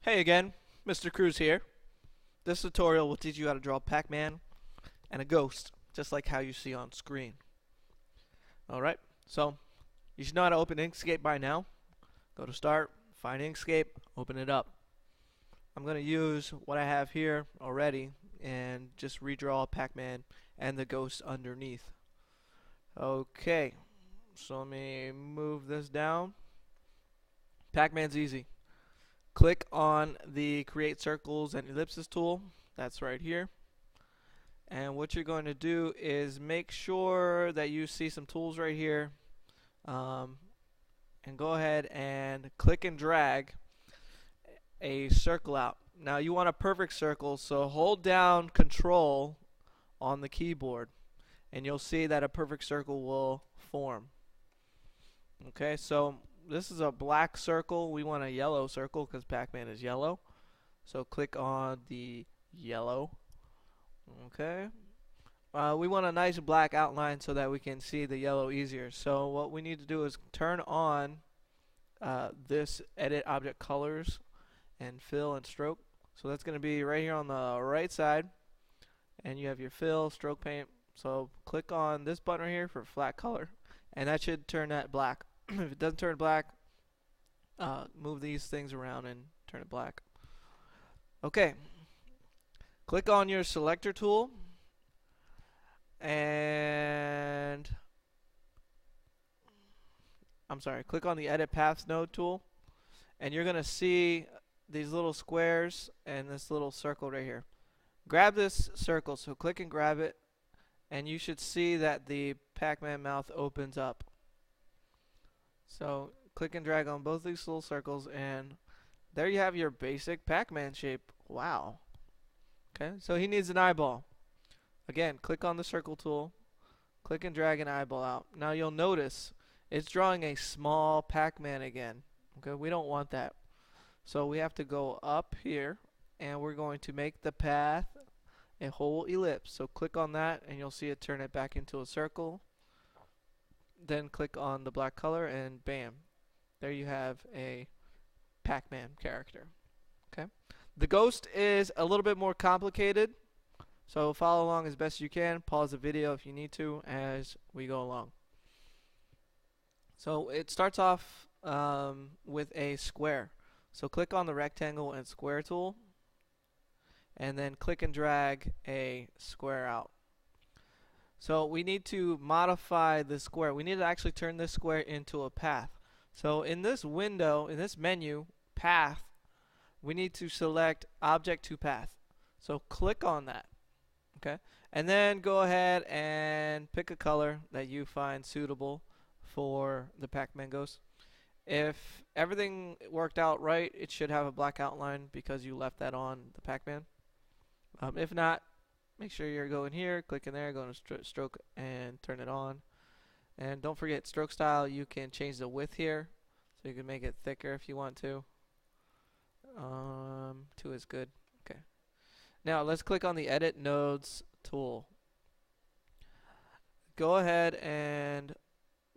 Hey again, Mr. Cruz here. This tutorial will teach you how to draw Pacman and a ghost, just like how you see on screen. Alright, so you should know how to open Inkscape by now. Go to Start, find Inkscape, open it up. I'm going to use what I have here already and just redraw Pacman and the ghost underneath. Okay, so let me move this down. Pacman's easy. Click on the Create Circles and Ellipses tool. That's right here. And what you're going to do is make sure that you see some tools right here. And go ahead and click and drag a circle out. Now you want a perfect circle, so hold down Control on the keyboard and you'll see that a perfect circle will form. Okay, so this is a black circle. We want a yellow circle because Pacman is yellow. So click on the yellow. Okay. We want a nice black outline so that we can see the yellow easier. So what we need to do is turn on this Edit Object Colors and Fill and Stroke. So that's going to be right here on the right side. And you have your Fill, Stroke Paint. So click on this button right here for flat color. And that should turn that black. If it doesn't turn black, move these things around and turn it black. Okay. Click on your selector tool and click on the Edit Paths node tool and you're gonna see these little squares and this little circle right here. Grab this circle, so click and grab it and you should see that the Pacman mouth opens up. So click and drag on both these little circles and there you have your basic Pacman shape. Wow. Okay, so he needs an eyeball. Again, click on the circle tool, click and drag an eyeball out. Now you'll notice it's drawing a small Pacman again. Okay, we don't want that. So we have to go up here and we're going to make the path a whole ellipse. So click on that and you'll see it turn it back into a circle. Then click on the black color and bam, there you have a Pacman character. Okay, the ghost is a little bit more complicated, so follow along as best you can. Pause the video if you need to as we go along. So it starts off with a square. So click on the rectangle and square tool and then click and drag a square out. So we need to modify the square. We need to actually turn this square into a path. So in this window, in this menu, Path, we need to select Object to Path. So click on that. Okay, and then go ahead and pick a color that you find suitable for the Pacman ghost. If everything worked out right, it should have a black outline because you left that on the Pacman. If not, make sure you're going here, click in there, go to stroke and turn it on. And don't forget stroke style, you can change the width here. So you can make it thicker if you want to. 2 is good. Okay. Now let's click on the Edit Nodes tool. Go ahead and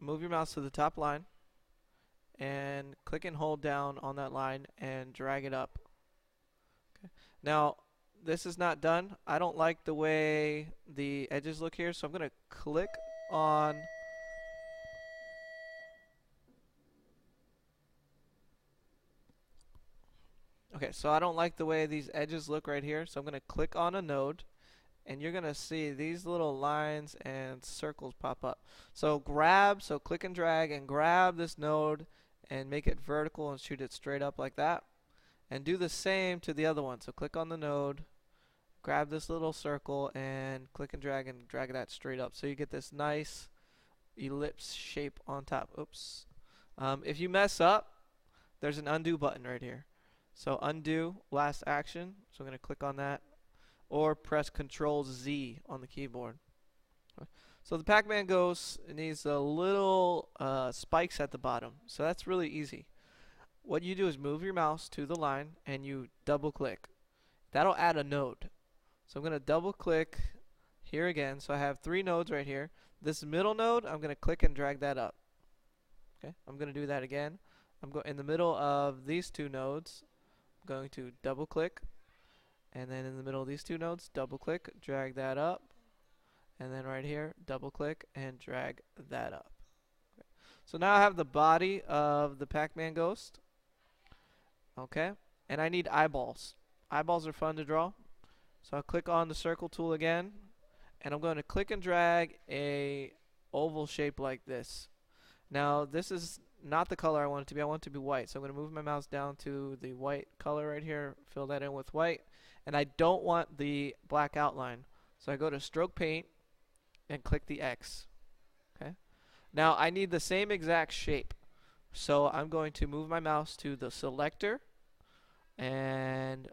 move your mouse to the top line. And click and hold down on that line and drag it up. Okay. Now this is not done. I don't like the way the edges look here, so I'm going to click on so I don't like the way these edges look right here, so I'm going to click on a node and you're going to see these little lines and circles pop up. So click and drag and grab this node and make it vertical and shoot it straight up like that. And do the same to the other one. So click on the node, grab this little circle and click and drag that straight up. So you get this nice ellipse shape on top. Oops. If you mess up, there's an undo button right here. So undo last action. So I'm going to click on that or press Control Z on the keyboard. So the Pacman ghost needs a little spikes at the bottom. So that's really easy. What you do is move your mouse to the line and you double click. That'll add a node. So I'm going to double click here again. So I have 3 nodes right here. This middle node, I'm going to click and drag that up. Okay, I'm going to do that again. I'm in the middle of these 2 nodes. going to double click, and then in the middle of these two nodes, double click, drag that up, and then right here, double click and drag that up. Okay. So now I have the body of the Pac-Man ghost. Okay, and I need eyeballs. Eyeballs are fun to draw. So I'll click on the circle tool again, and I'm going to click and drag a oval shape like this. Now this is not the color I want it to be. I want it to be white. So I'm going to move my mouse down to the white color right here, fill that in with white, and I don't want the black outline. So I go to stroke paint and click the X. Okay. Now I need the same exact shape. So I'm going to move my mouse to the selector and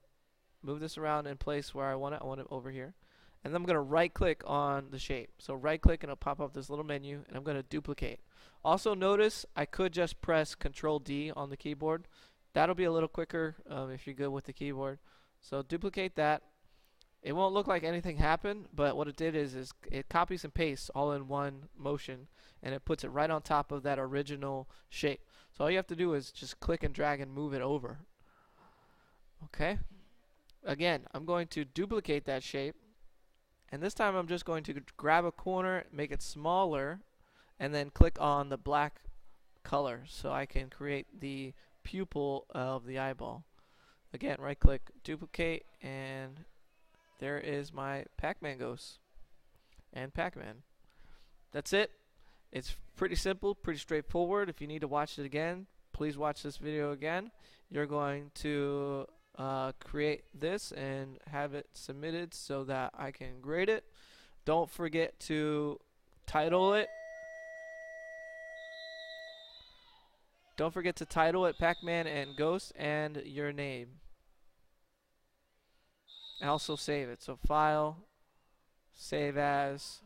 move this around in place where I want it. I want it over here. And then I'm going to right click on the shape. So right click and it'll pop up this little menu, and I'm going to duplicate. Also notice I could just press Control D on the keyboard. That'll be a little quicker if you're good with the keyboard. So duplicate that. It won't look like anything happened, but what it did is it copies and pastes all in one motion, and it puts it right on top of that original shape. So all you have to do is just click and drag and move it over. Okay. Again, I'm going to duplicate that shape, and this time I'm just going to grab a corner, make it smaller, and then click on the black color so I can create the pupil of the eyeball. Again, right click, duplicate, and there is my Pac-Man ghost and Pac-Man. That's it. It's pretty simple, pretty straightforward. If you need to watch it again, please watch this video again. You're going to create this and have it submitted so that I can grade it. Don't forget to title it. Don't forget to title it Pac-Man and Ghost and your name. And also save it. So File, Save As.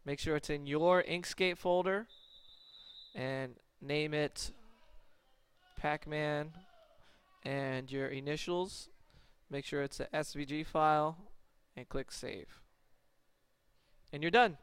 Make sure it's in your Inkscape folder and name it Pacman and your initials. Make sure it's a SVG file and click Save. And you're done.